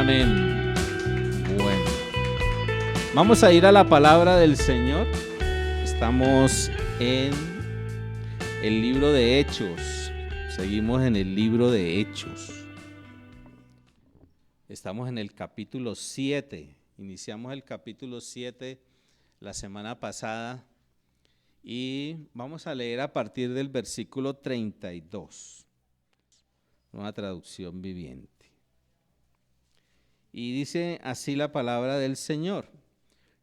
amén. Bueno, vamos a ir a la palabra del Señor. Estamos en el libro de Hechos. Seguimos en el libro de Hechos. Estamos en el capítulo 7. Iniciamos el capítulo 7 la semana pasada y vamos a leer a partir del versículo 32. Una traducción viviente. Y dice así la palabra del Señor: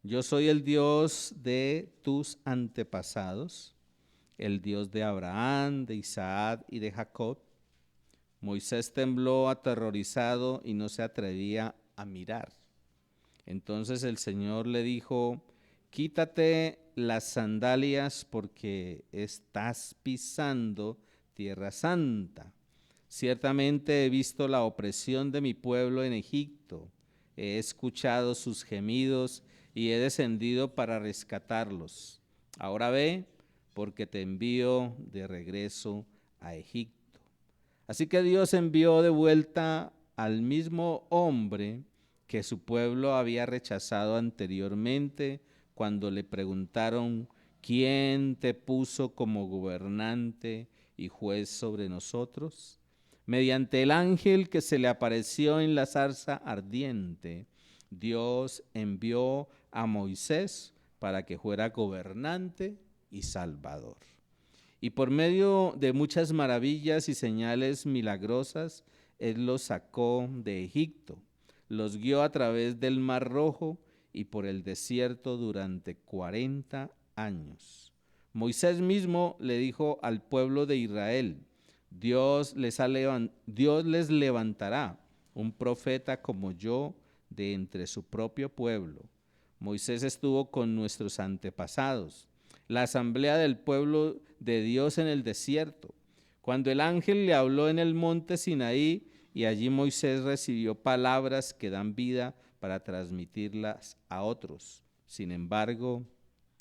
Yo soy el Dios de tus antepasados, el Dios de Abraham, de Isaac y de Jacob. Moisés tembló aterrorizado y no se atrevía a mirar. Entonces el Señor le dijo: Quítate las sandalias porque estás pisando tierra santa. Ciertamente he visto la opresión de mi pueblo en Egipto, he escuchado sus gemidos y he descendido para rescatarlos. Ahora ve, porque te envío de regreso a Egipto. Así que Dios envió de vuelta al mismo hombre que su pueblo había rechazado anteriormente cuando le preguntaron: ¿Quién te puso como gobernante y juez sobre nosotros? Mediante el ángel que se le apareció en la zarza ardiente, Dios envió a Moisés para que fuera gobernante y salvador. Y por medio de muchas maravillas y señales milagrosas, Él los sacó de Egipto, los guió a través del Mar Rojo y por el desierto durante 40 años. Moisés mismo le dijo al pueblo de Israel: Dios les levantará un profeta como yo de entre su propio pueblo. Moisés estuvo con nuestros antepasados, la asamblea del pueblo de Dios en el desierto, cuando el ángel le habló en el monte Sinaí, y allí Moisés recibió palabras que dan vida para transmitirlas a otros. Sin embargo,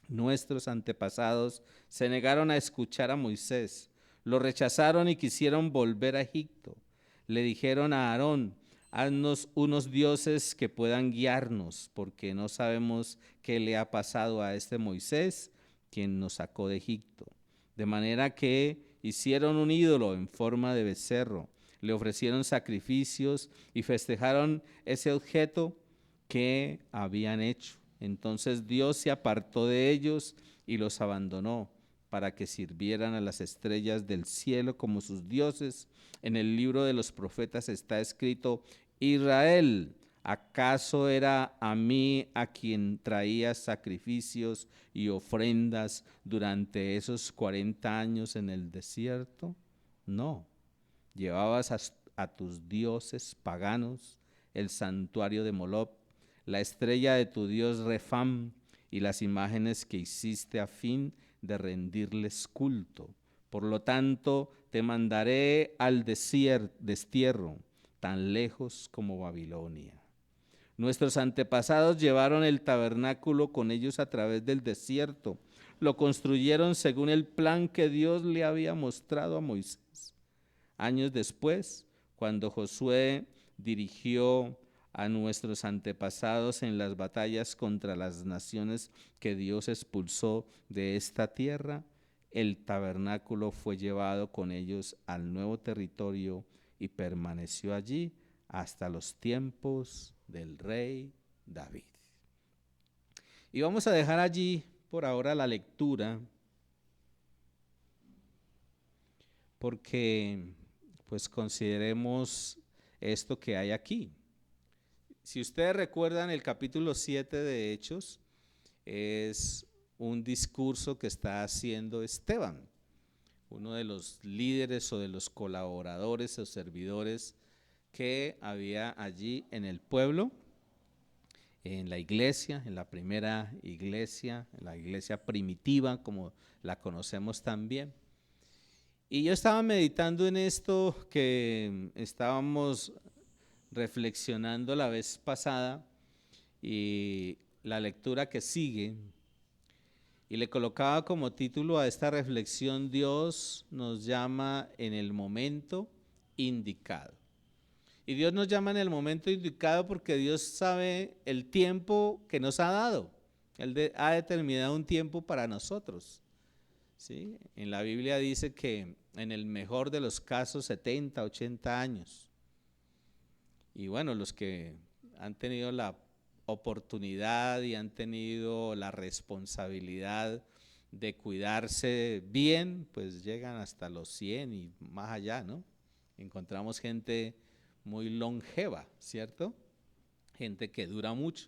nuestros antepasados se negaron a escuchar a Moisés, lo rechazaron y quisieron volver a Egipto. Le dijeron a Aarón: haznos unos dioses que puedan guiarnos, porque no sabemos qué le ha pasado a este Moisés, quien nos sacó de Egipto. De manera que hicieron un ídolo en forma de becerro, le ofrecieron sacrificios y festejaron ese objeto que habían hecho. Entonces Dios se apartó de ellos y los abandonó para que sirvieran a las estrellas del cielo como sus dioses. En el libro de los profetas está escrito: Israel, ¿acaso era a mí a quien traías sacrificios y ofrendas durante esos 40 años en el desierto? No, llevabas a tus dioses paganos, el santuario de Moloc, la estrella de tu dios Refán y las imágenes que hiciste a fin de rendirles culto. Por lo tanto, te mandaré al destierro, tan lejos como Babilonia. Nuestros antepasados llevaron el tabernáculo con ellos a través del desierto. Lo construyeron según el plan que Dios le había mostrado a Moisés. Años después, cuando Josué dirigió a nuestros antepasados en las batallas contra las naciones que Dios expulsó de esta tierra, el tabernáculo fue llevado con ellos al nuevo territorio y permaneció allí hasta los tiempos del rey David. Y vamos a dejar allí por ahora la lectura, porque pues consideremos esto que hay aquí. Si ustedes recuerdan, el capítulo 7 de Hechos es un discurso que está haciendo Esteban, uno de los líderes o de los colaboradores o servidores que había allí en el pueblo, en la iglesia, en la primera iglesia, en la iglesia primitiva como la conocemos también. Y yo estaba meditando en esto que estábamos reflexionando la vez pasada y la lectura que sigue, y le colocaba como título a esta reflexión: Dios nos llama en el momento indicado. Y Dios nos llama en el momento indicado porque Dios sabe el tiempo que nos ha dado. Él ha determinado un tiempo para nosotros. ¿Sí? En la Biblia dice que en el mejor de los casos 70, 80 años. Y bueno, los que han tenido la oportunidad y han tenido la responsabilidad de cuidarse bien, pues llegan hasta los 100 y más allá, ¿no? Encontramos gente muy longeva, ¿cierto? Gente que dura mucho,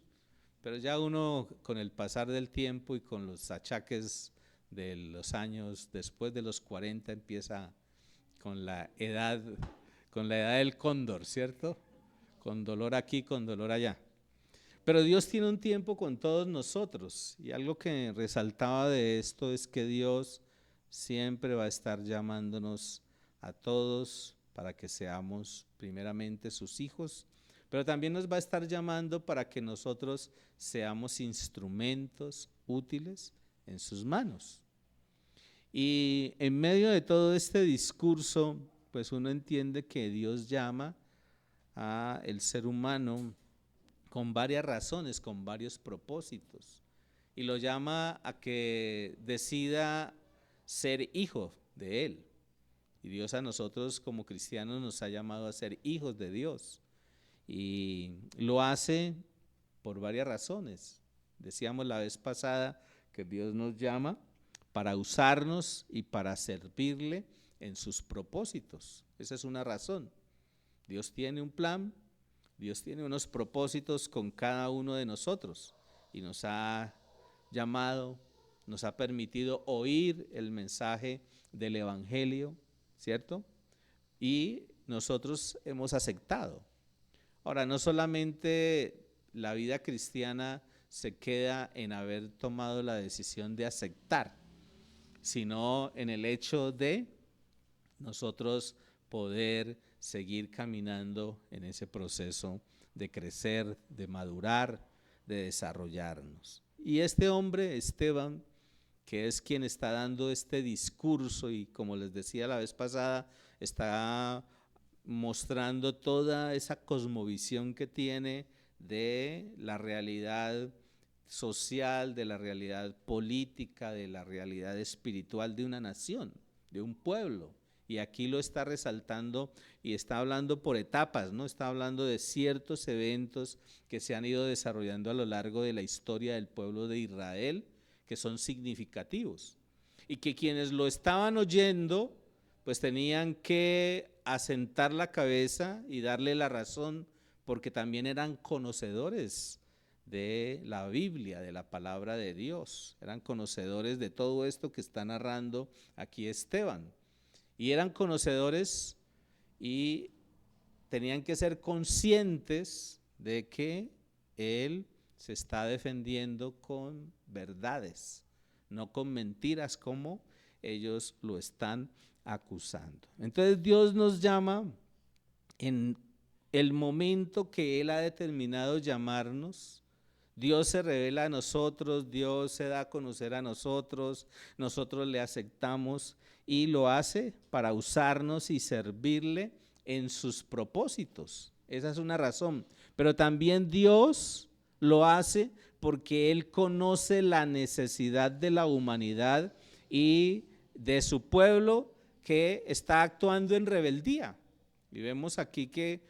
pero ya uno con el pasar del tiempo y con los achaques de los años después de los 40 empieza con la edad del cóndor, ¿cierto? Con dolor aquí, con dolor allá. Pero Dios tiene un tiempo con todos nosotros y algo que resaltaba de esto es que Dios siempre va a estar llamándonos a todos para que seamos primeramente sus hijos, pero también nos va a estar llamando para que nosotros seamos instrumentos útiles en sus manos. Y en medio de todo este discurso, pues uno entiende que Dios llama a el ser humano con varias razones, con varios propósitos, y lo llama a que decida ser hijo de Él. Y Dios a nosotros como cristianos nos ha llamado a ser hijos de Dios, y lo hace por varias razones. Decíamos la vez pasada que Dios nos llama para usarnos y para servirle en sus propósitos. Esa es una razón. Dios tiene un plan, Dios tiene unos propósitos con cada uno de nosotros y nos ha llamado, nos ha permitido oír el mensaje del Evangelio, ¿cierto? Y nosotros hemos aceptado. Ahora, no solamente la vida cristiana se queda en haber tomado la decisión de aceptar, sino en el hecho de nosotros poder seguir caminando en ese proceso de crecer, de madurar, de desarrollarnos. Y este hombre, Esteban, que es quien está dando este discurso y como les decía la vez pasada, está mostrando toda esa cosmovisión que tiene de la realidad social, de la realidad política, de la realidad espiritual de una nación, de un pueblo. Y aquí lo está resaltando y está hablando por etapas, ¿no? Está hablando de ciertos eventos que se han ido desarrollando a lo largo de la historia del pueblo de Israel, que son significativos. Y que quienes lo estaban oyendo, pues tenían que asentar la cabeza y darle la razón, porque también eran conocedores de la Biblia, de la palabra de Dios. Eran conocedores de todo esto que está narrando aquí Esteban. Y eran conocedores y tenían que ser conscientes de que él se está defendiendo con verdades, no con mentiras como ellos lo están acusando. Entonces Dios nos llama en el momento que Él ha determinado llamarnos. Dios se revela a nosotros, Dios se da a conocer a nosotros, nosotros le aceptamos y lo hace para usarnos y servirle en sus propósitos. Esa es una razón. Pero también Dios lo hace porque Él conoce la necesidad de la humanidad y de su pueblo que está actuando en rebeldía. Y vemos aquí que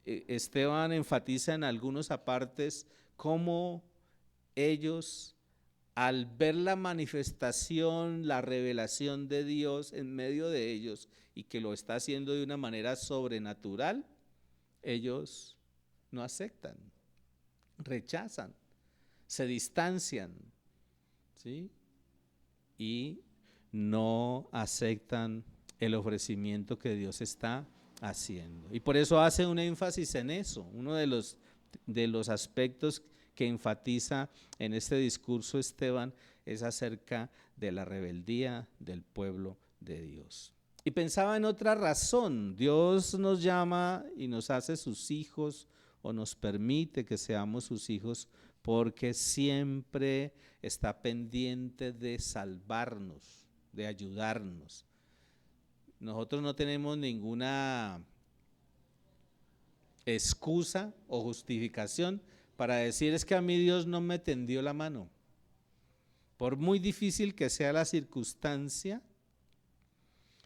Esteban enfatiza en algunos apartes cómo ellos, al ver la manifestación, la revelación de Dios en medio de ellos y que lo está haciendo de una manera sobrenatural, ellos no aceptan, rechazan, se distancian, ¿sí? Y no aceptan el ofrecimiento que Dios está haciendo. Y por eso hace un énfasis en eso. Uno de los aspectos que enfatiza en este discurso Esteban es acerca de la rebeldía del pueblo de Dios. Y pensaba en otra razón. Dios nos llama y nos hace sus hijos o nos permite que seamos sus hijos porque siempre está pendiente de salvarnos, de ayudarnos. Nosotros no tenemos ninguna excusa o justificación para decir es que a mí Dios no me tendió la mano. Por muy difícil que sea la circunstancia,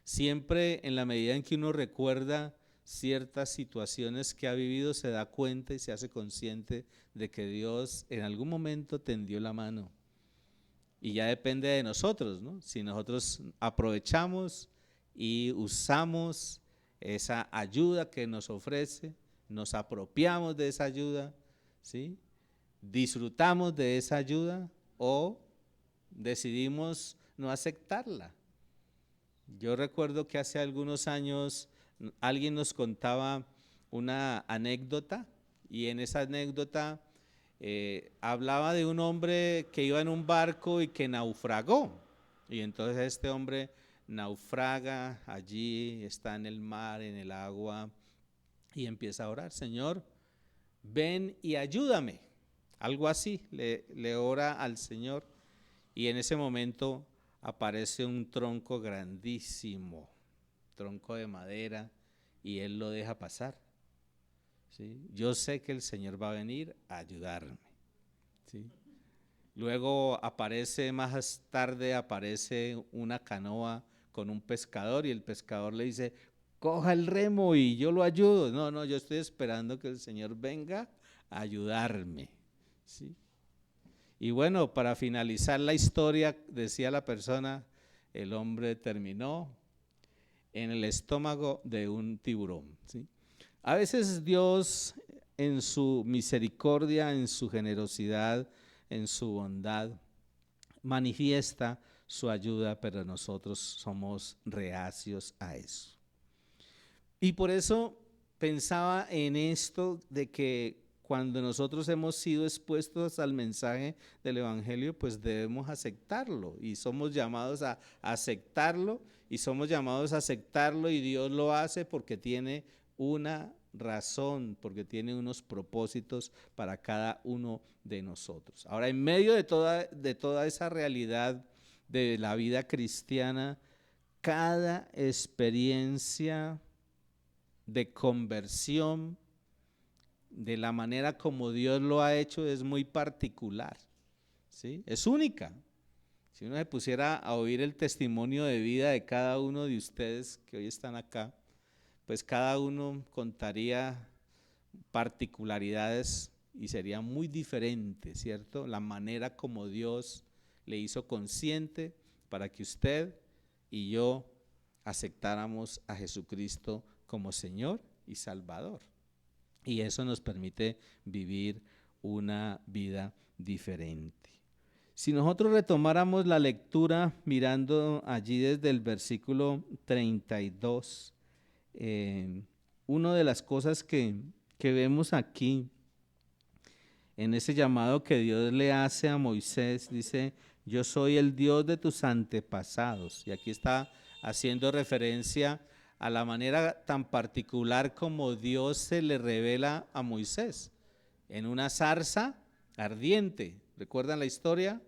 siempre en la medida en que uno recuerda ciertas situaciones que ha vivido, se da cuenta y se hace consciente de que Dios en algún momento tendió la mano. Y ya depende de nosotros, ¿no? Si nosotros aprovechamos y usamos esa ayuda que nos ofrece, nos apropiamos de esa ayuda, ¿sí? Disfrutamos de esa ayuda o decidimos no aceptarla. Yo recuerdo que hace algunos años alguien nos contaba una anécdota y en esa anécdota hablaba de un hombre que iba en un barco y que naufragó. Y entonces este hombre naufraga allí, está en el mar, en el agua, y empieza a orar: Señor, ven y ayúdame. Algo así, le ora al Señor, y en ese momento aparece un tronco grandísimo, tronco de madera, y él lo deja pasar. ¿Sí? Yo sé que el Señor va a venir a ayudarme. ¿Sí? Luego aparece, más tarde aparece una canoa con un pescador y el pescador le dice: coja el remo y yo lo ayudo. No, no, yo estoy esperando que el Señor venga a ayudarme. ¿Sí? Y bueno, para finalizar la historia, decía la persona, el hombre terminó en el estómago de un tiburón. ¿Sí? A veces Dios, en su misericordia, en su generosidad, en su bondad, manifiesta su ayuda, pero nosotros somos reacios a eso. Y por eso pensaba en esto de que cuando nosotros hemos sido expuestos al mensaje del Evangelio, pues debemos aceptarlo y somos llamados a aceptarlo y Dios lo hace porque tiene una razón, porque tiene unos propósitos para cada uno de nosotros. Ahora, en medio de toda esa realidad de la vida cristiana, cada experiencia de conversión, de la manera como Dios lo ha hecho, es muy particular, ¿sí? Es única. Si uno se pusiera a oír el testimonio de vida de cada uno de ustedes que hoy están acá, pues cada uno contaría particularidades y sería muy diferente, ¿cierto? La manera como Dios le hizo consciente para que usted y yo aceptáramos a Jesucristo como Señor y Salvador. Y eso nos permite vivir una vida diferente. Si nosotros retomáramos la lectura mirando allí desde el versículo 32, una de las cosas que vemos aquí en ese llamado que Dios le hace a Moisés, dice: yo soy el Dios de tus antepasados. Y aquí está haciendo referencia a la manera tan particular como Dios se le revela a Moisés, en una zarza ardiente. ¿Recuerdan la historia?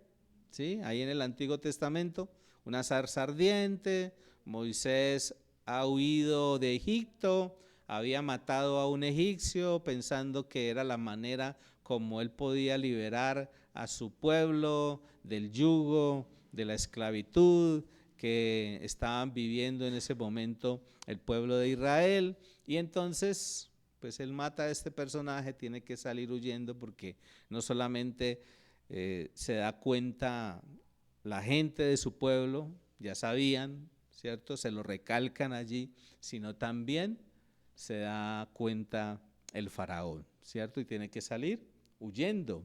¿Sí? Ahí en el Antiguo Testamento, una zarza ardiente. Moisés ha huido de Egipto, había matado a un egipcio pensando que era la manera como él podía liberar a su pueblo del yugo, de la esclavitud que estaban viviendo en ese momento el pueblo de Israel. Y entonces, pues él mata a este personaje, tiene que salir huyendo porque no solamente se da cuenta la gente de su pueblo, ya sabían, ¿cierto? Se lo recalcan allí, sino también se da cuenta el faraón, ¿cierto? Y tiene que salir huyendo.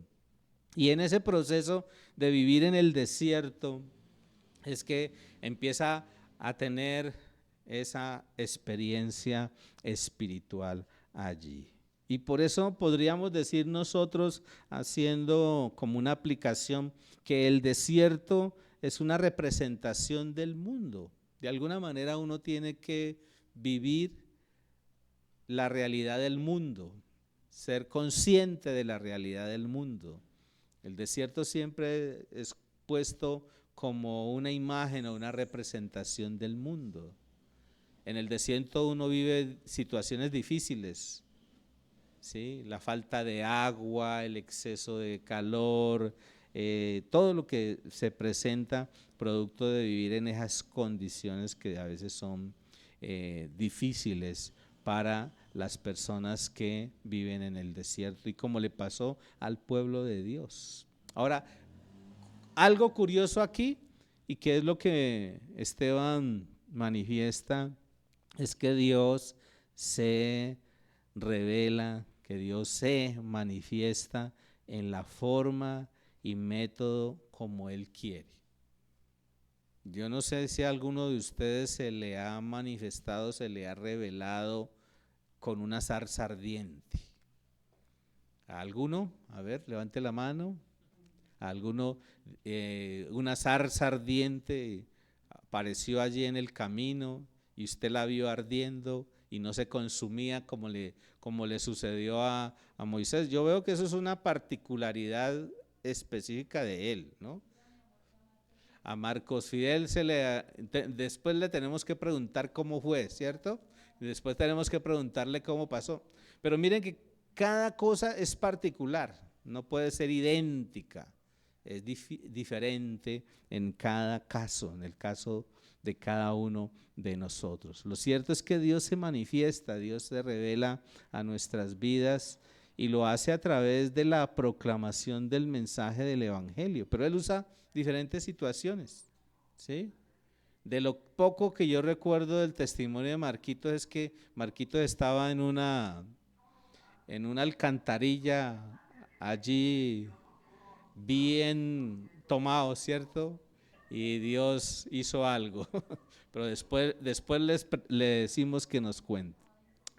Y en ese proceso de vivir en el desierto es que empieza a tener esa experiencia espiritual allí. Y por eso podríamos decir nosotros, haciendo como una aplicación, que el desierto es una representación del mundo. De alguna manera uno tiene que vivir la realidad del mundo, ser consciente de la realidad del mundo. El desierto siempre es puesto como una imagen o una representación del mundo. En el desierto uno vive situaciones difíciles, ¿sí? La falta de agua, el exceso de calor, todo lo que se presenta producto de vivir en esas condiciones que a veces son difíciles para las personas que viven en el desierto y como le pasó al pueblo de Dios. Ahora, algo curioso aquí, y que es lo que Esteban manifiesta, es que Dios se revela, que Dios se manifiesta en la forma y método como Él quiere. Yo no sé si a alguno de ustedes se le ha manifestado, se le ha revelado con una zarza ardiente. ¿A alguno? A ver, levante la mano. ¿A alguno una zarza ardiente apareció allí en el camino y usted la vio ardiendo y no se consumía como le sucedió a Moisés? Yo veo que eso es una particularidad específica de él, ¿no? A Marcos Fidel después le tenemos que preguntar cómo fue, ¿cierto? Y después tenemos que preguntarle cómo pasó. Pero miren que cada cosa es particular, no puede ser idéntica, es diferente en cada caso, en el caso de cada uno de nosotros. Lo cierto es que Dios se manifiesta, Dios se revela a nuestras vidas y lo hace a través de la proclamación del mensaje del Evangelio, pero Él usa diferentes situaciones, ¿sí? De lo poco que yo recuerdo del testimonio de Marquitos es que Marquitos estaba en una alcantarilla allí bien tomado, ¿cierto? Y Dios hizo algo, pero después le decimos que nos cuente.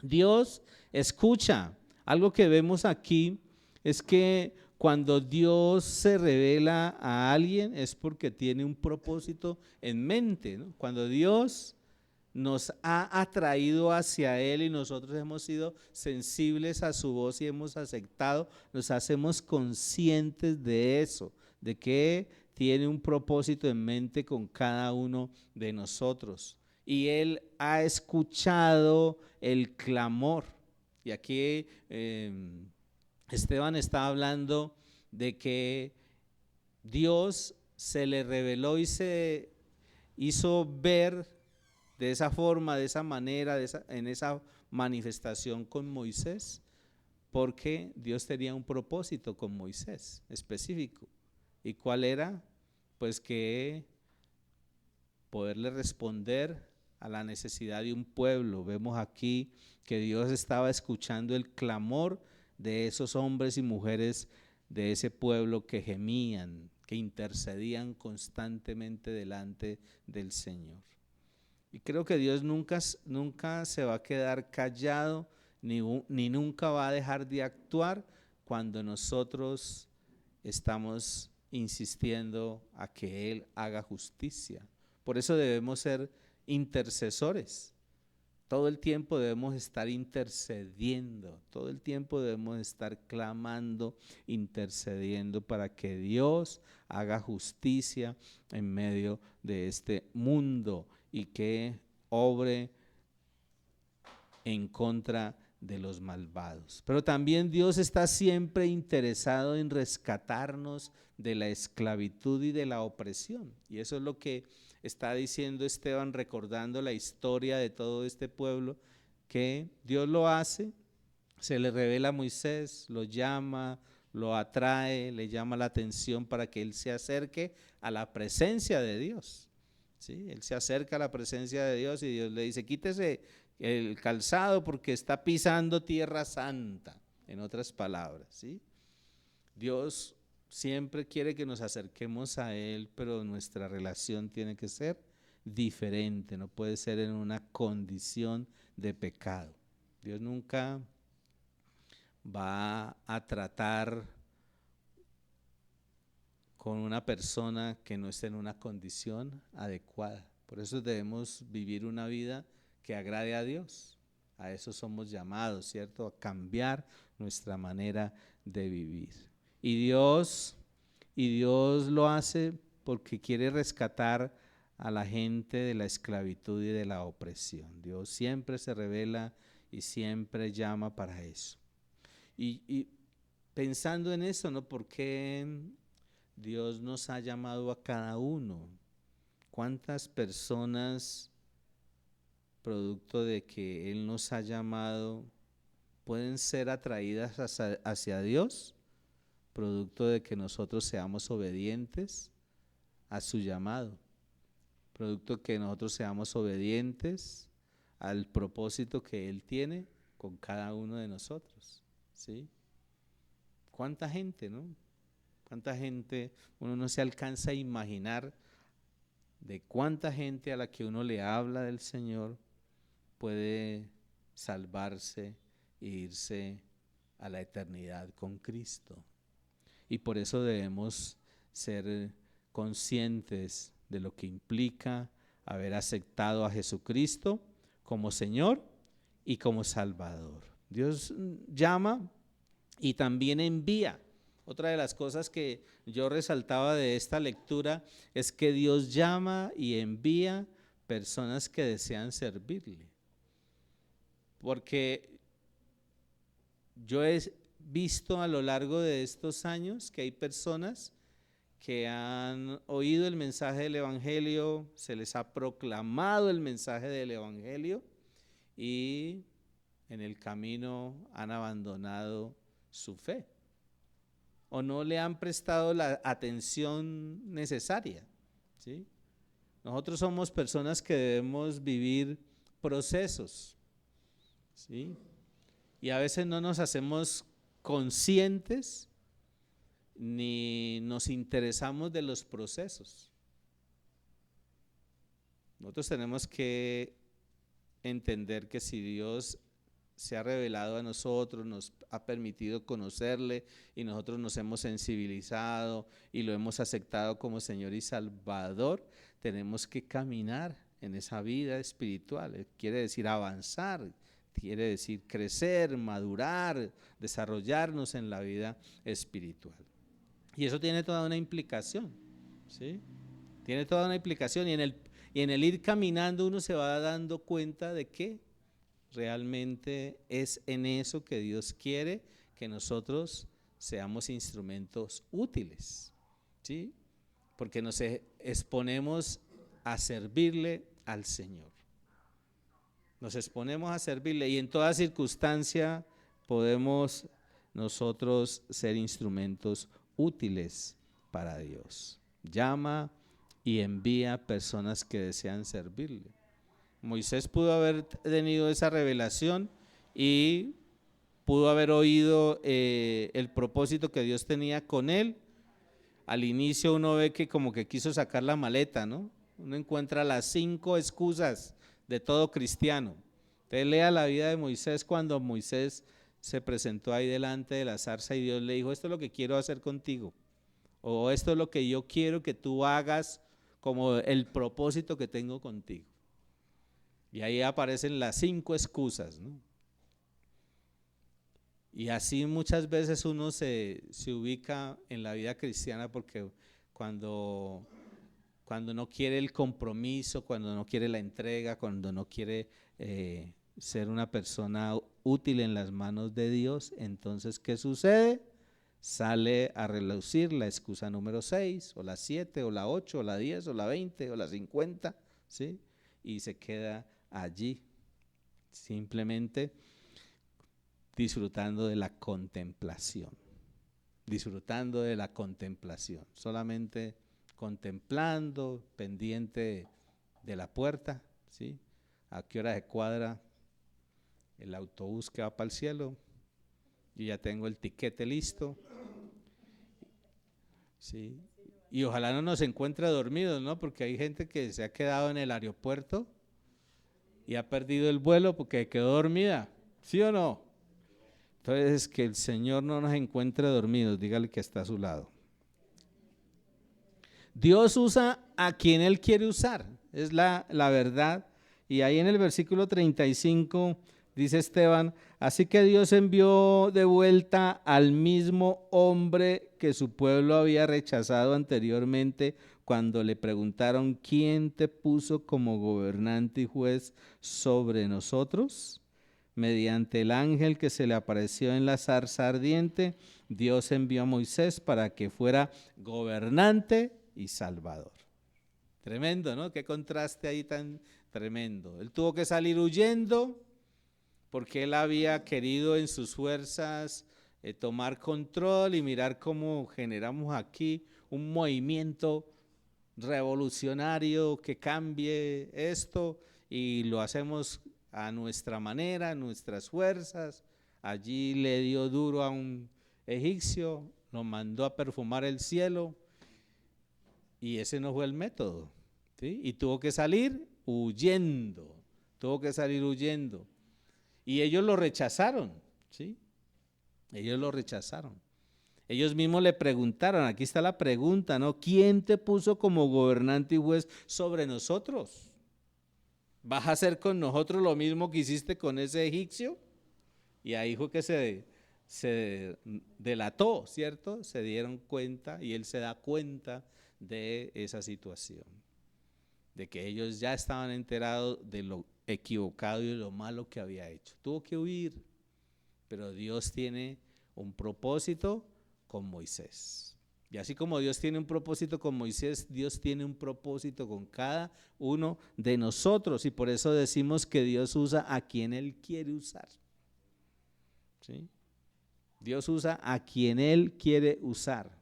Dios escucha. Algo que vemos aquí es que cuando Dios se revela a alguien es porque tiene un propósito en mente, ¿no? Cuando Dios nos ha atraído hacia Él y nosotros hemos sido sensibles a su voz y hemos aceptado, nos hacemos conscientes de eso, de que tiene un propósito en mente con cada uno de nosotros. Y Él ha escuchado el clamor. Y aquí Esteban está hablando de que Dios se le reveló y se hizo ver de esa forma, de esa manera, en esa manifestación con Moisés, porque Dios tenía un propósito con Moisés específico. ¿Y cuál era? Pues que poderle responder a la necesidad de un pueblo. Vemos aquí que Dios estaba escuchando el clamor de esos hombres y mujeres de ese pueblo que gemían, que intercedían constantemente delante del Señor. Y creo que Dios nunca se va a quedar callado, ni nunca va a dejar de actuar cuando nosotros estamos insistiendo a que Él haga justicia. Por eso debemos ser intercesores. Todo el tiempo debemos estar intercediendo, todo el tiempo debemos estar clamando, intercediendo para que Dios haga justicia en medio de este mundo y que obre en contra de los malvados. Pero también Dios está siempre interesado en rescatarnos de la esclavitud y de la opresión. Y eso es lo que está diciendo Esteban, recordando la historia de todo este pueblo, que Dios lo hace, se le revela a Moisés, lo llama, lo atrae, le llama la atención para que él se acerque a la presencia de Dios. ¿Sí? Él se acerca a la presencia de Dios y Dios le dice, quítese el calzado porque está pisando tierra santa, en otras palabras, ¿sí? Dios siempre quiere que nos acerquemos a Él, pero nuestra relación tiene que ser diferente, no puede ser en una condición de pecado. Dios nunca va a tratar con una persona que no esté en una condición adecuada. Por eso debemos vivir una vida que agrade a Dios. A eso somos llamados, ¿cierto? A cambiar nuestra manera de vivir. Y Dios lo hace porque quiere rescatar a la gente de la esclavitud y de la opresión. Dios siempre se revela y siempre llama para eso. Y pensando en eso, ¿no? ¿Por qué Dios nos ha llamado a cada uno? ¿Cuántas personas, producto de que Él nos ha llamado, pueden ser atraídas hacia Dios? Producto de que nosotros seamos obedientes a su llamado. Producto de que nosotros seamos obedientes al propósito que Él tiene con cada uno de nosotros, ¿sí? ¿Cuánta gente, no? ¿Cuánta gente? Uno no se alcanza a imaginar de cuánta gente a la que uno le habla del Señor puede salvarse e irse a la eternidad con Cristo. Y por eso debemos ser conscientes de lo que implica haber aceptado a Jesucristo como Señor y como Salvador. Dios llama y también envía. Otra de las cosas que yo resaltaba de esta lectura es que Dios llama y envía personas que desean servirle. Porque yo he visto a lo largo de estos años que hay personas que han oído el mensaje del Evangelio, se les ha proclamado el mensaje del Evangelio y en el camino han abandonado su fe o no le han prestado la atención necesaria, ¿sí? Nosotros somos personas que debemos vivir procesos, ¿sí? Y a veces no nos hacemos conscientes ni nos interesamos de los procesos. Nosotros tenemos que entender que si Dios se ha revelado a nosotros, nos ha permitido conocerle y nosotros nos hemos sensibilizado y lo hemos aceptado como Señor y Salvador, tenemos que caminar en esa vida espiritual. Quiere decir avanzar, quiere decir crecer, madurar, desarrollarnos en la vida espiritual. Y eso tiene toda una implicación, ¿sí? Tiene toda una implicación y en el ir caminando uno se va dando cuenta de que realmente es en eso que Dios quiere que nosotros seamos instrumentos útiles, ¿sí? Porque nos exponemos a servirle al Señor. Nos exponemos a servirle y en toda circunstancia podemos nosotros ser instrumentos útiles para Dios. Llama y envía personas que desean servirle. Moisés pudo haber tenido esa revelación y pudo haber oído el propósito que Dios tenía con él. Al inicio uno ve que como que quiso sacar la maleta, ¿no? Uno encuentra las 5 excusas de todo cristiano. Usted lea la vida de Moisés cuando Moisés se presentó ahí delante de la zarza y Dios le dijo, esto es lo que quiero hacer contigo, o esto es lo que yo quiero que tú hagas como el propósito que tengo contigo. Y ahí aparecen las 5 excusas, ¿no? Y así muchas veces uno se ubica en la vida cristiana porque cuando no quiere el compromiso, cuando no quiere la entrega, cuando no quiere ser una persona útil en las manos de Dios, entonces ¿qué sucede? Sale a relucir la excusa número 6, o la 7, o la 8, o la 10, o la 20, o la 50, ¿sí? Y se queda allí, simplemente disfrutando de la contemplación, solamente contemplando, pendiente de la puerta, ¿sí? A qué hora se cuadra el autobús que va para el cielo, yo ya tengo el tiquete listo, ¿sí? Y ojalá no nos encuentre dormidos, ¿no? Porque hay gente que se ha quedado en el aeropuerto y ha perdido el vuelo porque quedó dormida, ¿sí o no? Entonces, que el Señor no nos encuentre dormidos, dígale que está a su lado. Dios usa a quien Él quiere usar, es la verdad. Y ahí en el versículo 35 dice Esteban, así que Dios envió de vuelta al mismo hombre que su pueblo había rechazado anteriormente cuando le preguntaron, ¿quién te puso como gobernante y juez sobre nosotros? mediante el ángel que se le apareció en la zarza ardiente, Dios envió a Moisés para que fuera gobernante y salvador. Tremendo, ¿no? Qué contraste ahí tan tremendo. Él tuvo que salir huyendo porque él había querido en sus fuerzas tomar control y mirar cómo generamos aquí un movimiento revolucionario que cambie esto y lo hacemos a nuestra manera, a nuestras fuerzas. Allí le dio duro a un egipcio, lo mandó a perfumar el cielo y ese no fue el método, ¿sí? Y tuvo que salir huyendo, tuvo que salir huyendo. Y ellos lo rechazaron, ¿sí? Ellos lo rechazaron. Ellos mismos le preguntaron, aquí está la pregunta, ¿no? ¿Quién te puso como gobernante y juez sobre nosotros? ¿Vas a hacer con nosotros lo mismo que hiciste con ese egipcio? Y ahí fue que se delató, ¿cierto? Se dieron cuenta y él se da cuenta de esa situación, de que ellos ya estaban enterados de lo equivocado y de lo malo que había hecho. Tuvo que huir, pero Dios tiene un propósito con Moisés. Y así como Dios tiene un propósito con Moisés, Dios tiene un propósito con cada uno de nosotros. Y por eso decimos que Dios usa a quien Él quiere usar. ¿Sí? Dios usa a quien Él quiere usar.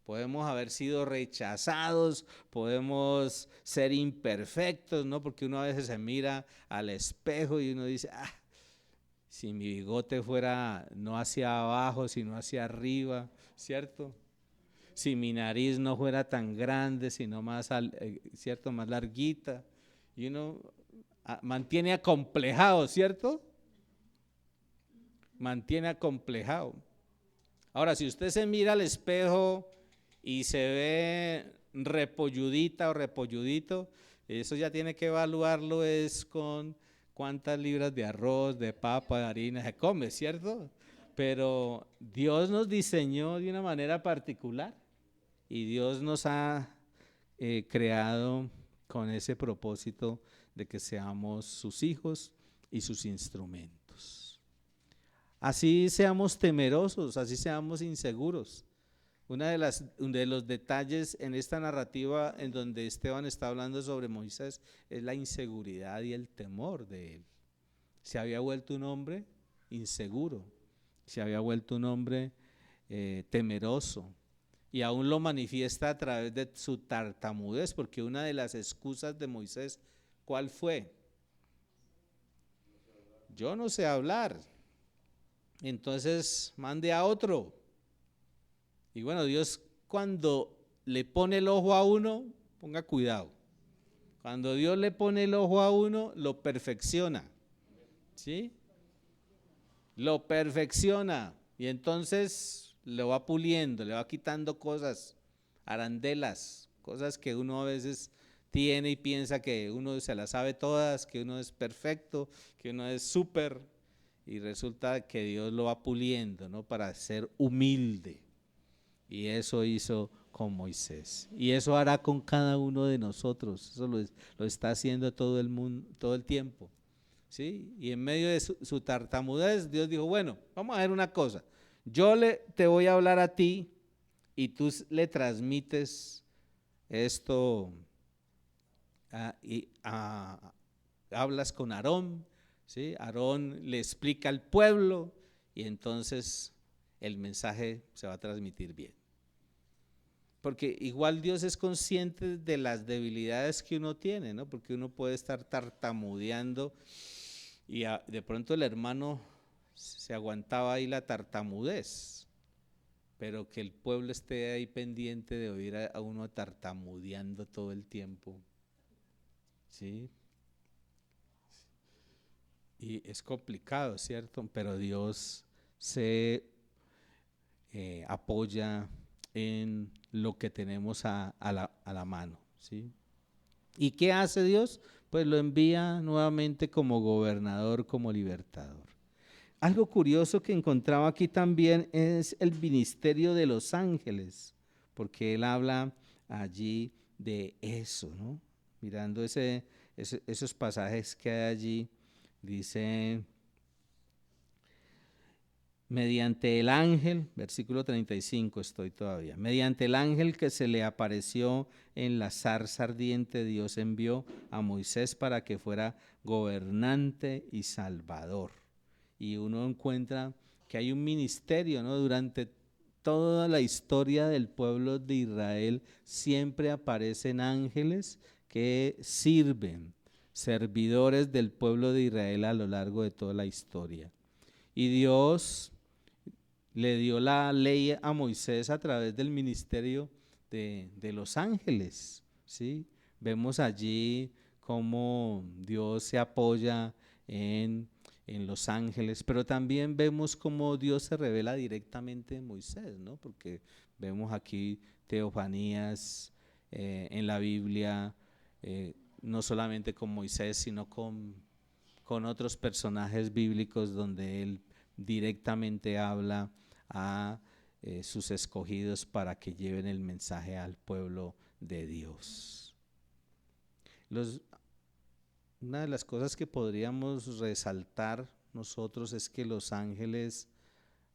Podemos haber sido rechazados, podemos ser imperfectos, ¿no? Porque uno a veces se mira al espejo y uno dice, si mi bigote fuera no hacia abajo, sino hacia arriba, ¿cierto? Si mi nariz no fuera tan grande, sino más, ¿cierto? Más larguita. Y uno mantiene acomplejado, ¿cierto? Mantiene acomplejado. Ahora, si usted se mira al espejo y se ve repolludita o repolludito, eso ya tiene que evaluarlo es con cuántas libras de arroz, de papa, de harina se come, ¿cierto? Pero Dios nos diseñó de una manera particular y Dios nos ha creado con ese propósito de que seamos sus hijos y sus instrumentos. Así seamos temerosos, así seamos inseguros. Uno de los detalles en esta narrativa en donde Esteban está hablando sobre Moisés es la inseguridad y el temor de él. Se había vuelto un hombre inseguro, se había vuelto un hombre temeroso y aún lo manifiesta a través de su tartamudez, porque una de las excusas de Moisés, ¿cuál fue? Yo no sé hablar, entonces mande a otro. Y bueno, Dios cuando le pone el ojo a uno, ponga cuidado. Cuando Dios le pone el ojo a uno, lo perfecciona. ¿Sí? Lo perfecciona. Y entonces lo va puliendo, le va quitando cosas, arandelas, cosas que uno a veces tiene y piensa que uno se las sabe todas, que uno es perfecto, que uno es súper. Y resulta que Dios lo va puliendo, ¿no? Para ser humilde. Y eso hizo con Moisés. Y eso hará con cada uno de nosotros. Eso lo está haciendo todo el mundo, todo el tiempo. ¿Sí? Y en medio de su tartamudez, Dios dijo, bueno, vamos a ver una cosa. Te voy a hablar a ti y tú le transmites esto, hablas con Aarón, ¿sí? Aarón le explica al pueblo y entonces el mensaje se va a transmitir bien. Porque igual Dios es consciente de las debilidades que uno tiene, ¿no? Porque uno puede estar tartamudeando y de pronto el hermano se aguantaba ahí la tartamudez, pero que el pueblo esté ahí pendiente de oír a uno tartamudeando todo el tiempo, ¿sí? Y es complicado, ¿cierto? Pero Dios se apoya en lo que tenemos a la mano, ¿sí? ¿Y qué hace Dios? Pues lo envía nuevamente como gobernador, como libertador. Algo curioso que encontraba aquí también es el ministerio de los ángeles, porque él habla allí de eso, ¿no? Mirando esos pasajes que hay allí, dice mediante el ángel, versículo 35 estoy todavía, mediante el ángel que se le apareció en la zarza ardiente, Dios envió a Moisés para que fuera gobernante y salvador. Y uno encuentra que hay un ministerio, ¿no? Durante toda la historia del pueblo de Israel siempre aparecen ángeles que sirven, servidores del pueblo de Israel a lo largo de toda la historia. Y Dios le dio la ley a Moisés a través del ministerio de los ángeles, ¿sí? Vemos allí cómo Dios se apoya en los ángeles, pero también vemos cómo Dios se revela directamente en Moisés, ¿no? Porque vemos aquí teofanías en la Biblia, no solamente con Moisés, sino con otros personajes bíblicos donde él directamente habla a sus escogidos para que lleven el mensaje al pueblo de Dios. Una de las cosas que podríamos resaltar nosotros es que los ángeles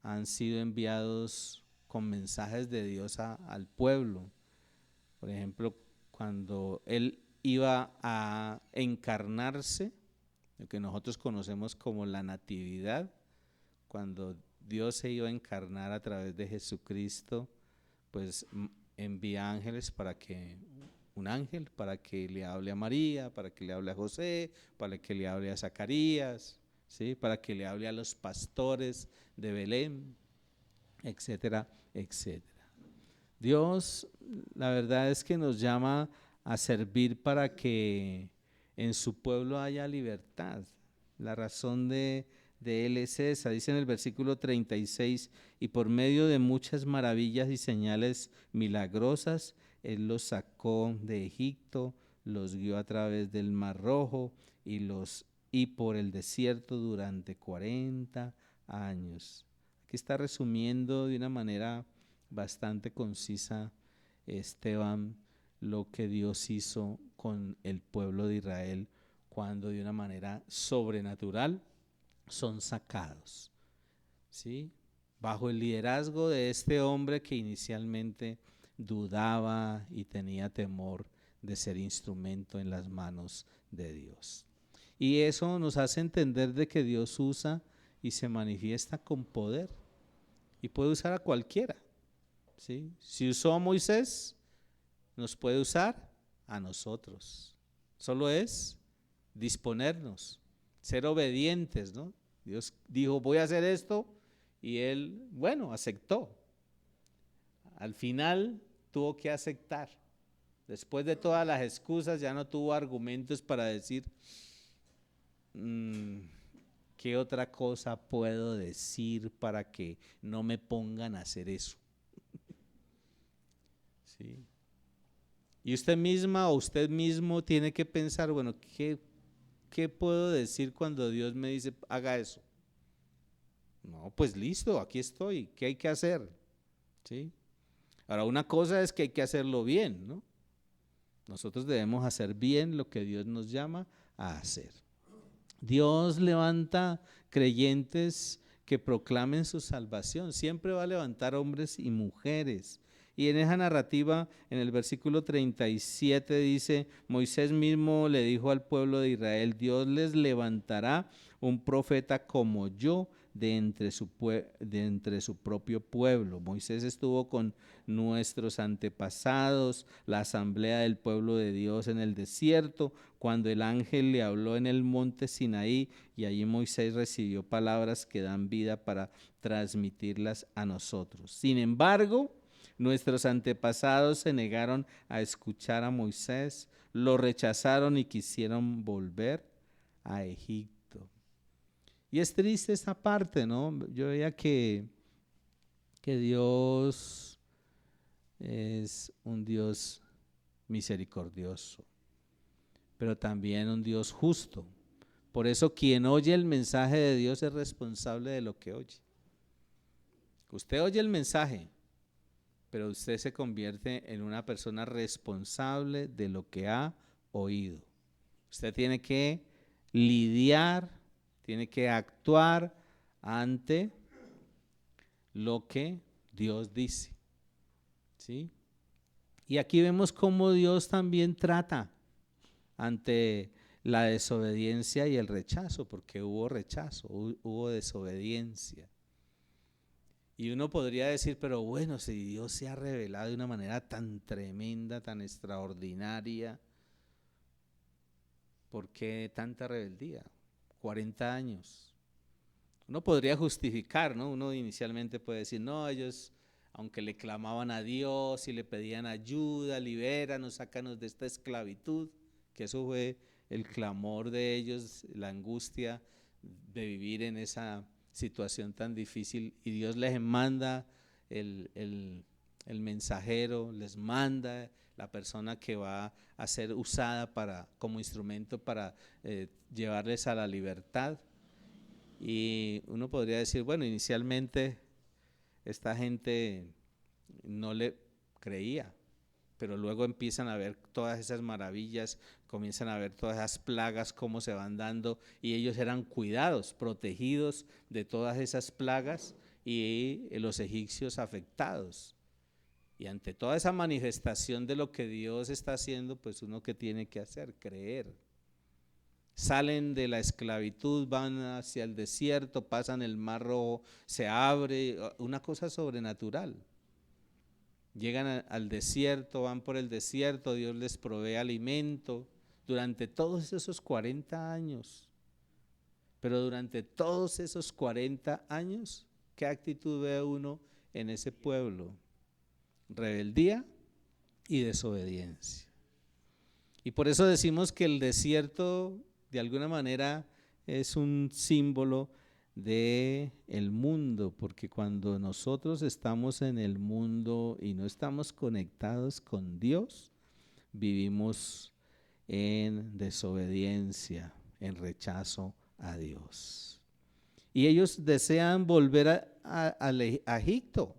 han sido enviados con mensajes de Dios al pueblo. Por ejemplo, cuando él iba a encarnarse, lo que nosotros conocemos como la natividad, cuando Dios se iba a encarnar a través de Jesucristo, pues envía ángeles un ángel para que le hable a María, para que le hable a José, para que le hable a Zacarías, ¿sí? Para que le hable a los pastores de Belén, etcétera, etcétera. Dios, la verdad es que nos llama a servir para que en su pueblo haya libertad. La razón de él es esa, dice en el versículo 36, y por medio de muchas maravillas y señales milagrosas, él los sacó de Egipto, los guió a través del Mar Rojo y por el desierto durante 40 años. Aquí está resumiendo de una manera bastante concisa Esteban lo que Dios hizo con el pueblo de Israel cuando de una manera sobrenatural son sacados, ¿sí? Bajo el liderazgo de este hombre que inicialmente dudaba y tenía temor de ser instrumento en las manos de Dios. Y eso nos hace entender de que Dios usa y se manifiesta con poder y puede usar a cualquiera, ¿sí? Si usó a Moisés, nos puede usar a nosotros. Solo es disponernos, ser obedientes, ¿no? Dios dijo, voy a hacer esto, y él, bueno, aceptó. Al final tuvo que aceptar. Después de todas las excusas, ya no tuvo argumentos para decir, ¿qué otra cosa puedo decir para que no me pongan a hacer eso? ¿Sí? Y usted misma o usted mismo tiene que pensar, bueno, ¿qué puedo decir cuando Dios me dice, haga eso? No, pues listo, aquí estoy, ¿qué hay que hacer? ¿Sí? Ahora, una cosa es que hay que hacerlo bien, ¿no? Nosotros debemos hacer bien lo que Dios nos llama a hacer. Dios levanta creyentes que proclamen su salvación. Siempre va a levantar hombres y mujeres. Y en esa narrativa, en el versículo 37 dice, Moisés mismo le dijo al pueblo de Israel, Dios les levantará un profeta como yo de entre su propio pueblo. Moisés estuvo con nuestros antepasados, la asamblea del pueblo de Dios en el desierto, cuando el ángel le habló en el monte Sinaí, y allí Moisés recibió palabras que dan vida para transmitirlas a nosotros. Sin embargo, nuestros antepasados se negaron a escuchar a Moisés, lo rechazaron y quisieron volver a Egipto. Y es triste esta parte, ¿no? Yo veía que Dios es un Dios misericordioso, pero también un Dios justo. Por eso quien oye el mensaje de Dios es responsable de lo que oye. Usted oye el mensaje, pero usted se convierte en una persona responsable de lo que ha oído. Usted tiene que lidiar, tiene que actuar ante lo que Dios dice, ¿sí? Y aquí vemos cómo Dios también trata ante la desobediencia y el rechazo, porque hubo rechazo, hubo desobediencia. Y uno podría decir, pero bueno, si Dios se ha revelado de una manera tan tremenda, tan extraordinaria, ¿por qué tanta rebeldía? 40 años. Uno podría justificar, ¿no? Uno inicialmente puede decir, no, ellos, aunque le clamaban a Dios y le pedían ayuda, libéranos, sácanos de esta esclavitud, que eso fue el clamor de ellos, la angustia de vivir en esa situación tan difícil, y Dios les manda el mensajero, les manda la persona que va a ser usada como instrumento para llevarles a la libertad. Y uno podría decir, bueno, inicialmente esta gente no le creía, pero luego empiezan a ver todas esas maravillas, comienzan a ver todas esas plagas, cómo se van dando, y ellos eran cuidados, protegidos de todas esas plagas, y los egipcios afectados. Y ante toda esa manifestación de lo que Dios está haciendo, pues uno ¿qué tiene que hacer? Creer. Salen de la esclavitud, van hacia el desierto, pasan el Mar Rojo, se abre, una cosa sobrenatural. Llegan al desierto, van por el desierto, Dios les provee alimento durante todos esos 40 años. Pero durante todos esos 40 años, ¿qué actitud ve uno en ese pueblo? Rebeldía y desobediencia. Y por eso decimos que el desierto de alguna manera es un símbolo de el mundo, porque cuando nosotros estamos en el mundo y no estamos conectados con Dios, vivimos en desobediencia, en rechazo a Dios. Y ellos desean volver a Egipto,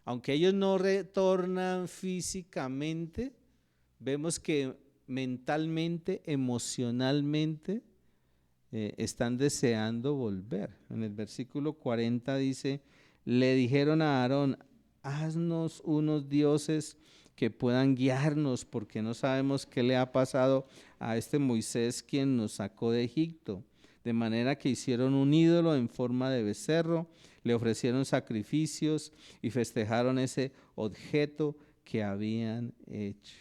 aunque ellos no retornan físicamente, vemos que mentalmente, emocionalmente, están deseando volver. En el versículo 40 dice, le dijeron a Aarón, haznos unos dioses que puedan guiarnos, porque no sabemos qué le ha pasado a este Moisés quien nos sacó de Egipto. De manera que hicieron un ídolo en forma de becerro, le ofrecieron sacrificios y festejaron ese objeto que habían hecho.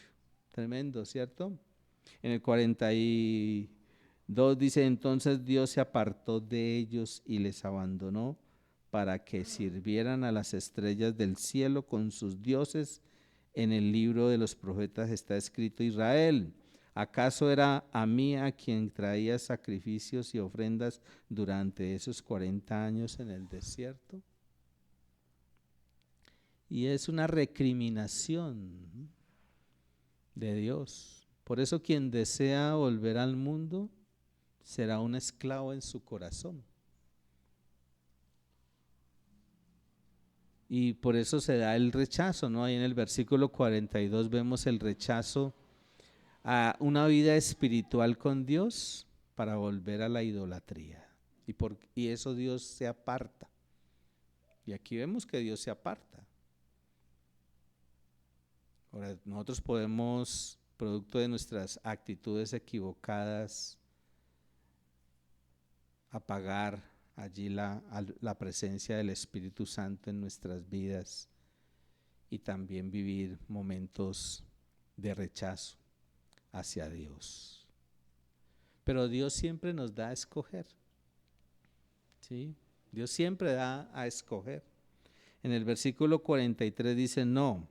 Tremendo, ¿cierto? En el 42 dice, entonces Dios se apartó de ellos y les abandonó para que sirvieran a las estrellas del cielo con sus dioses. En el libro de los profetas está escrito, Israel, ¿acaso era a mí a quien traía sacrificios y ofrendas durante esos 40 años en el desierto? Y es una recriminación de Dios. Por eso quien desea volver al mundo será un esclavo en su corazón. Y por eso se da el rechazo, ¿no? Ahí en el versículo 42 vemos el rechazo a una vida espiritual con Dios para volver a la idolatría. Y eso Dios se aparta. Y aquí vemos que Dios se aparta. Ahora, nosotros podemos, producto de nuestras actitudes equivocadas, apagar allí la presencia del Espíritu Santo en nuestras vidas y también vivir momentos de rechazo hacia Dios. Pero Dios siempre nos da a escoger, ¿sí? Dios siempre da a escoger. En el versículo 43 dice, no,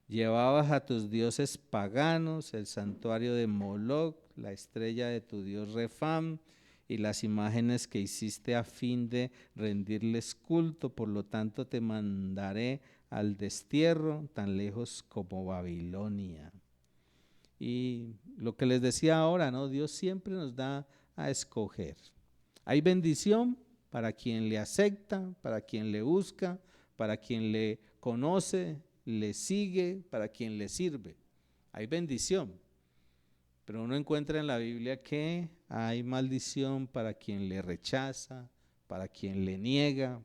llevabas a tus dioses paganos, el santuario de Moloc, la estrella de tu dios Refam, y las imágenes que hiciste a fin de rendirles culto, por lo tanto te mandaré al destierro, tan lejos como Babilonia. Y lo que les decía ahora, ¿no? Dios siempre nos da a escoger. Hay bendición para quien le acepta, para quien le busca, para quien le conoce, le sigue, para quien le sirve. Hay bendición. Pero uno encuentra en la Biblia que hay maldición para quien le rechaza, para quien le niega,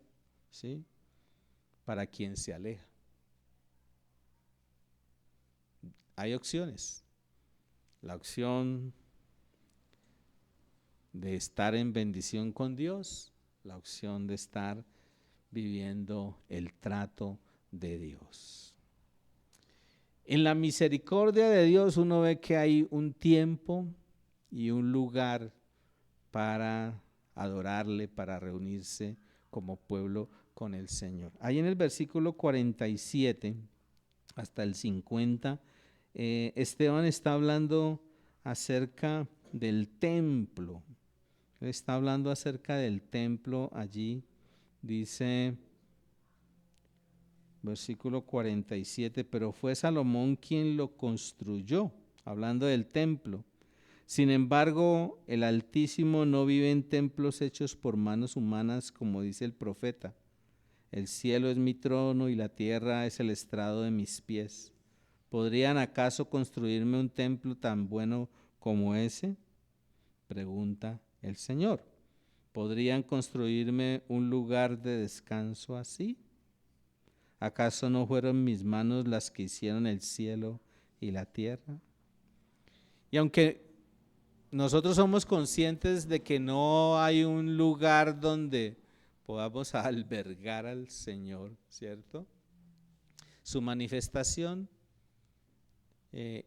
¿sí? para quien se aleja. Hay opciones. La opción de estar en bendición con Dios, la opción de estar viviendo el trato de Dios. En la misericordia de Dios uno ve que hay un tiempo y un lugar para adorarle, para reunirse como pueblo con el Señor. Ahí en el versículo 47 hasta el 50, Esteban está hablando acerca del templo. Está hablando acerca del templo allí. Dice, versículo 47, pero fue Salomón quien lo construyó, hablando del templo. Sin embargo, el Altísimo no vive en templos hechos por manos humanas, como dice el profeta. El cielo es mi trono y la tierra es el estrado de mis pies. ¿Podrían acaso construirme un templo tan bueno como ese? Pregunta el Señor. ¿Podrían construirme un lugar de descanso así? ¿Acaso no fueron mis manos las que hicieron el cielo y la tierra? Y aunque nosotros somos conscientes de que no hay un lugar donde podamos albergar al Señor, ¿cierto? Su manifestación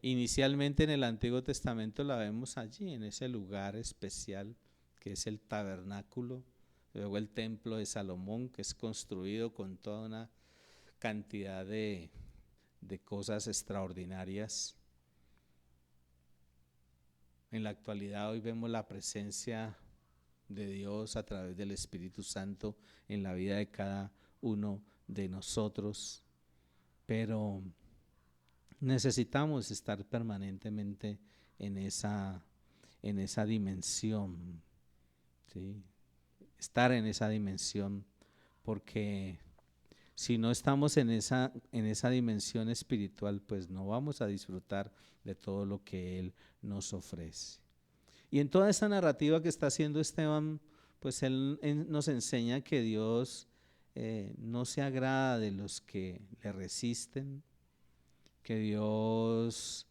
inicialmente en el Antiguo Testamento la vemos allí, en ese lugar especial que es el tabernáculo, luego el templo de Salomón, que es construido con toda una cantidad de cosas extraordinarias. En la actualidad hoy vemos la presencia de Dios a través del Espíritu Santo en la vida de cada uno de nosotros, pero necesitamos estar permanentemente en esa dimensión, ¿sí? Estar en esa dimensión, porque si no estamos en esa dimensión espiritual, pues no vamos a disfrutar de todo lo que Él nos ofrece. Y en toda esta narrativa que está haciendo Esteban, pues él nos enseña que Dios no se agrada de los que le resisten, que Dios,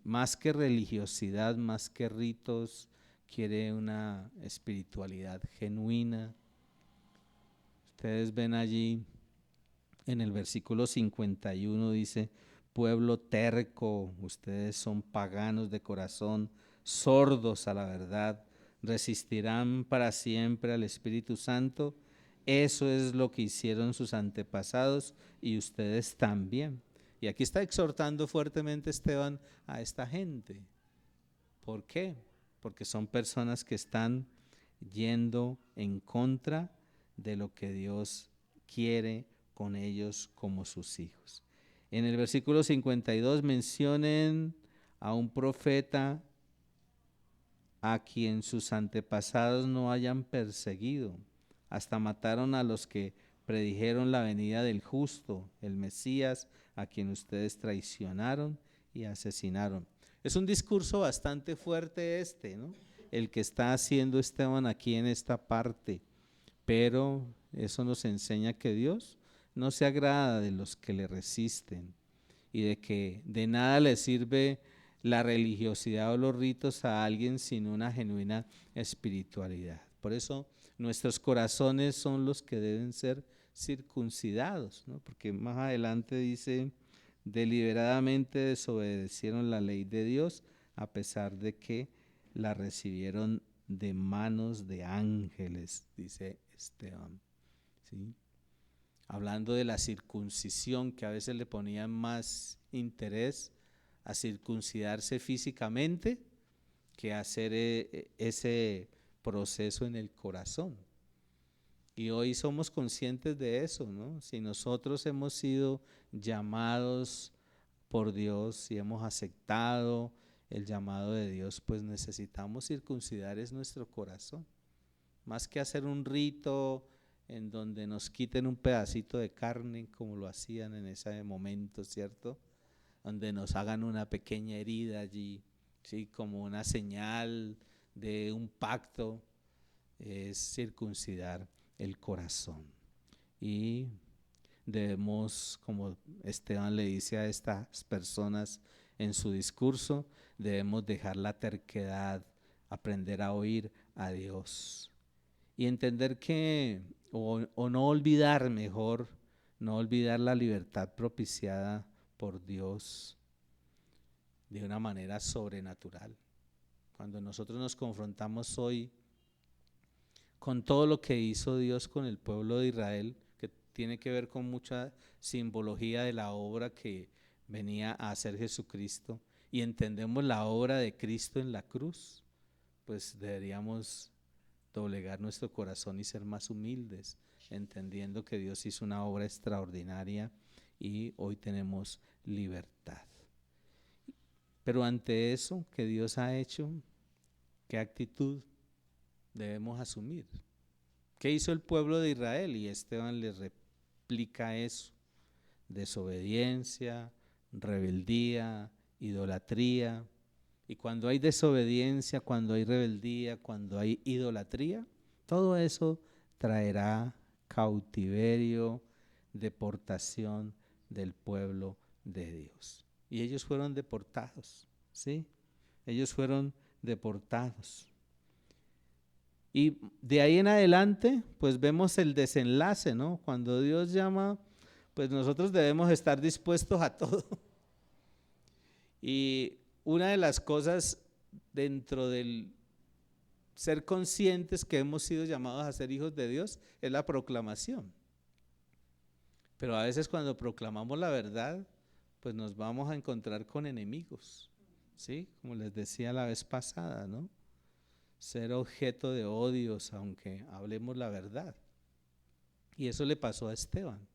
más que religiosidad, más que ritos, quiere una espiritualidad genuina. Ustedes ven allí en el versículo 51 dice, pueblo terco, ustedes son paganos de corazón, sordos a la verdad, resistirán para siempre al Espíritu Santo. Eso es lo que hicieron sus antepasados y ustedes también. Y aquí está exhortando fuertemente Esteban a esta gente. ¿Por qué? Porque son personas que están yendo en contra de lo que Dios quiere con ellos como sus hijos. En el versículo 52 mencionen a un profeta a quien sus antepasados no hayan perseguido. Hasta mataron a los que predijeron la venida del justo, el Mesías, a quien ustedes traicionaron y asesinaron. Es un discurso bastante fuerte ¿no? El que está haciendo Esteban aquí en esta parte, pero eso nos enseña que Dios no se agrada de los que le resisten y de que de nada le sirve la religiosidad o los ritos a alguien sin una genuina espiritualidad. Por eso nuestros corazones son los que deben ser circuncidados, ¿no? Porque más adelante dice, deliberadamente desobedecieron la ley de Dios a pesar de que la recibieron de manos de ángeles, dice Esteban, ¿sí? Hablando de la circuncisión, que a veces le ponían más interés a circuncidarse físicamente que hacer ese proceso en el corazón. Y hoy somos conscientes de eso, ¿no? Si nosotros hemos sido llamados por Dios y hemos aceptado el llamado de Dios, pues necesitamos circuncidar nuestro corazón. Más que hacer un rito en donde nos quiten un pedacito de carne, como lo hacían en ese momento, ¿cierto? Donde nos hagan una pequeña herida allí, ¿sí? Como una señal de un pacto, es circuncidar el corazón. y debemos, como Esteban le dice a estas personas en su discurso, debemos dejar la terquedad, aprender a oír a Dios y entender que, o no olvidar mejor, no olvidar la libertad propiciada por Dios de una manera sobrenatural. Cuando nosotros nos confrontamos hoy con todo lo que hizo Dios con el pueblo de Israel, que tiene que ver con mucha simbología de la obra que venía a hacer Jesucristo, y entendemos la obra de Cristo en la cruz, pues deberíamos doblegar nuestro corazón y ser más humildes, entendiendo que Dios hizo una obra extraordinaria y hoy tenemos libertad. Pero ante eso que Dios ha hecho, ¿qué actitud debemos asumir? ¿Qué hizo el pueblo de Israel? Y Esteban le replica eso: desobediencia, rebeldía, idolatría. Y cuando hay desobediencia, cuando hay rebeldía, cuando hay idolatría, todo eso traerá cautiverio, deportación del pueblo de Dios. Y ellos fueron deportados, ¿sí? Ellos fueron deportados. Y de ahí en adelante, pues vemos el desenlace, ¿no? Cuando Dios llama, pues nosotros debemos estar dispuestos a todo. Y una de las cosas dentro del ser conscientes que hemos sido llamados a ser hijos de Dios es la proclamación. Pero a veces cuando proclamamos la verdad, pues nos vamos a encontrar con enemigos, ¿sí? Como les decía la vez pasada, ¿no? Ser objeto de odios aunque hablemos la verdad. Y eso le pasó a Esteban.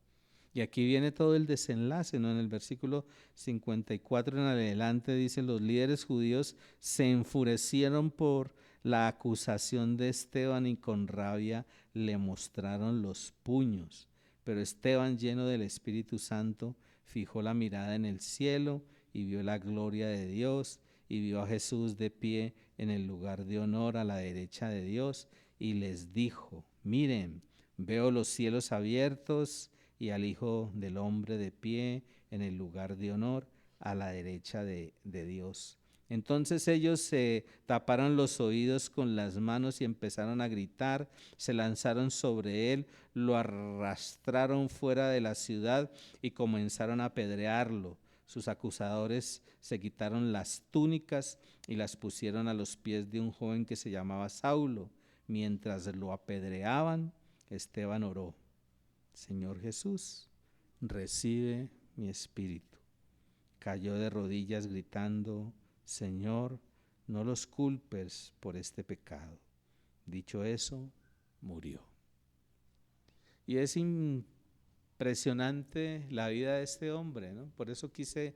Y aquí viene todo el desenlace, ¿no? En el versículo 54 en adelante dice: los líderes judíos se enfurecieron por la acusación de Esteban y con rabia le mostraron los puños. Pero Esteban, lleno del Espíritu Santo, fijó la mirada en el cielo y vio la gloria de Dios y vio a Jesús de pie en el lugar de honor a la derecha de Dios y les dijo: miren, veo los cielos abiertos y al Hijo del Hombre de pie en el lugar de honor a la derecha de Dios. Entonces ellos se taparon los oídos con las manos y empezaron a gritar, se lanzaron sobre él, lo arrastraron fuera de la ciudad y comenzaron a apedrearlo. Sus acusadores se quitaron las túnicas y las pusieron a los pies de un joven que se llamaba Saulo. Mientras lo apedreaban, Esteban oró: Señor Jesús, recibe mi espíritu. Cayó de rodillas gritando: Señor, no los culpes por este pecado. Dicho eso, murió. Y es impresionante la vida de este hombre, ¿no? Por eso quise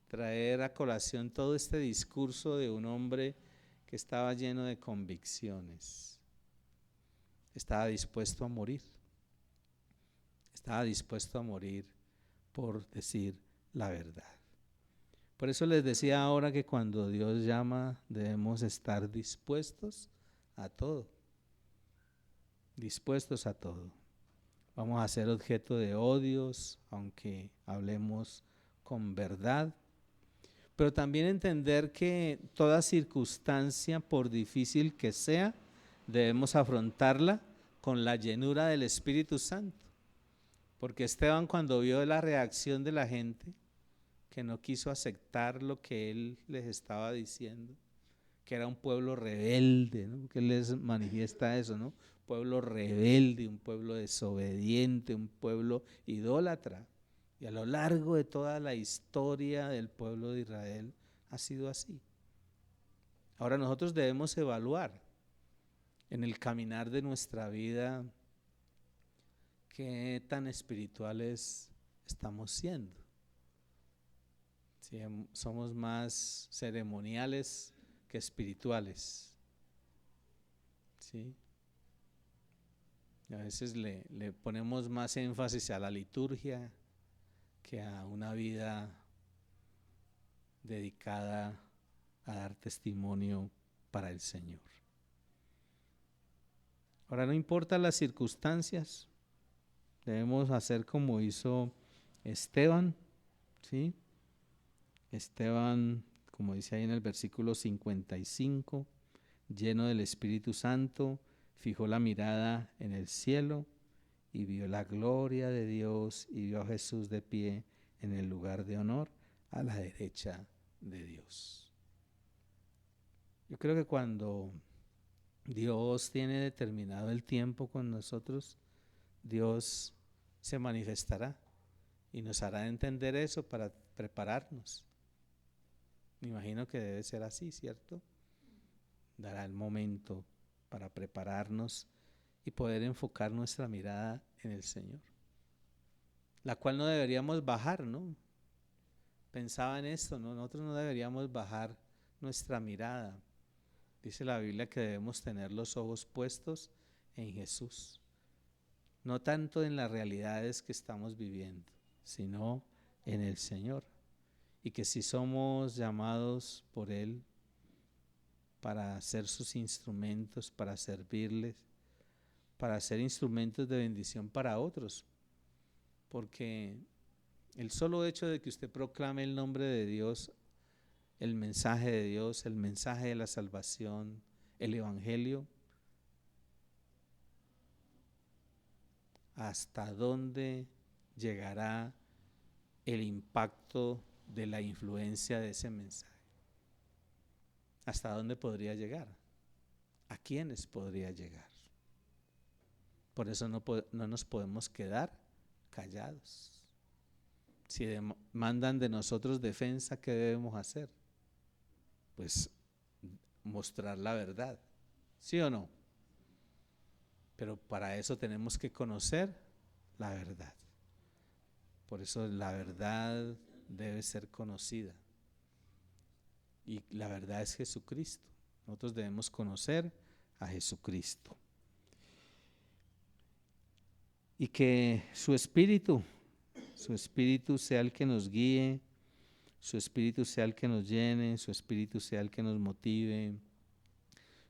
traer a colación todo este discurso de un hombre que estaba lleno de convicciones. Estaba dispuesto a morir. Estaba dispuesto a morir por decir la verdad. Por eso les decía ahora que cuando Dios llama debemos estar dispuestos a todo. Dispuestos a todo. Vamos a ser objeto de odios, aunque hablemos con verdad. Pero también entender que toda circunstancia, por difícil que sea, debemos afrontarla con la llenura del Espíritu Santo. Porque Esteban, cuando vio la reacción de la gente, que no quiso aceptar lo que él les estaba diciendo, que era un pueblo rebelde, ¿no? Que les manifiesta eso, ¿no? Pueblo rebelde, un pueblo desobediente, un pueblo idólatra. Y a lo largo de toda la historia del pueblo de Israel ha sido así. Ahora nosotros debemos evaluar en el caminar de nuestra vida qué tan espirituales estamos siendo. Si somos más ceremoniales que espirituales, ¿sí? A veces le ponemos más énfasis a la liturgia que a una vida dedicada a dar testimonio para el Señor. Ahora, no importa las circunstancias, Debemos hacer como hizo Esteban, ¿sí? Esteban, como dice ahí en el versículo 55, lleno del Espíritu Santo, fijó la mirada en el cielo y vio la gloria de Dios y vio a Jesús de pie en el lugar de honor a la derecha de Dios. Yo creo que cuando Dios tiene determinado el tiempo con nosotros, Dios se manifestará y nos hará entender eso para prepararnos. Me imagino que debe ser así, ¿cierto? Dará el momento para prepararnos y poder enfocar nuestra mirada en el Señor, la cual no deberíamos bajar, ¿no? Pensaba en esto, ¿no? Nosotros no deberíamos bajar nuestra mirada. Dice la Biblia que debemos tener los ojos puestos en Jesús, no tanto en las realidades que estamos viviendo, sino en el Señor. Y que si somos llamados por Él para ser sus instrumentos, para servirles, para ser instrumentos de bendición para otros, porque el solo hecho de que usted proclame el nombre de Dios, el mensaje de Dios, el mensaje de la salvación, el evangelio, ¿hasta dónde llegará el impacto de la influencia de ese mensaje? ¿Hasta dónde podría llegar? ¿A quiénes podría llegar? Por eso no nos podemos quedar callados. Si demandan de nosotros defensa, ¿qué debemos hacer? Pues mostrar la verdad, ¿sí o no? Pero para eso tenemos que conocer la verdad. Por eso la verdad debe ser conocida. Y la verdad es Jesucristo. Nosotros debemos conocer a Jesucristo. Y que su Espíritu sea el que nos guíe, su Espíritu sea el que nos llene, su Espíritu sea el que nos motive,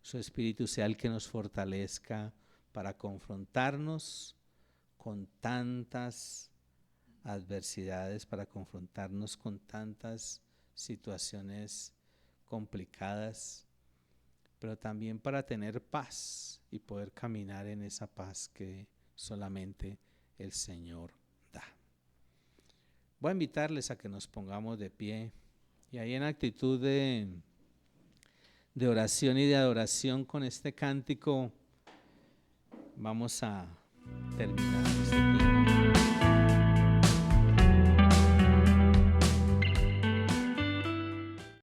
su Espíritu sea el que nos fortalezca para confrontarnos con tantas adversidades, para confrontarnos con tantas situaciones complicadas, pero también para tener paz y poder caminar en esa paz que solamente el Señor da. Voy a invitarles a que nos pongamos de pie y ahí en actitud de oración y de adoración con este cántico vamos a terminar este tiempo.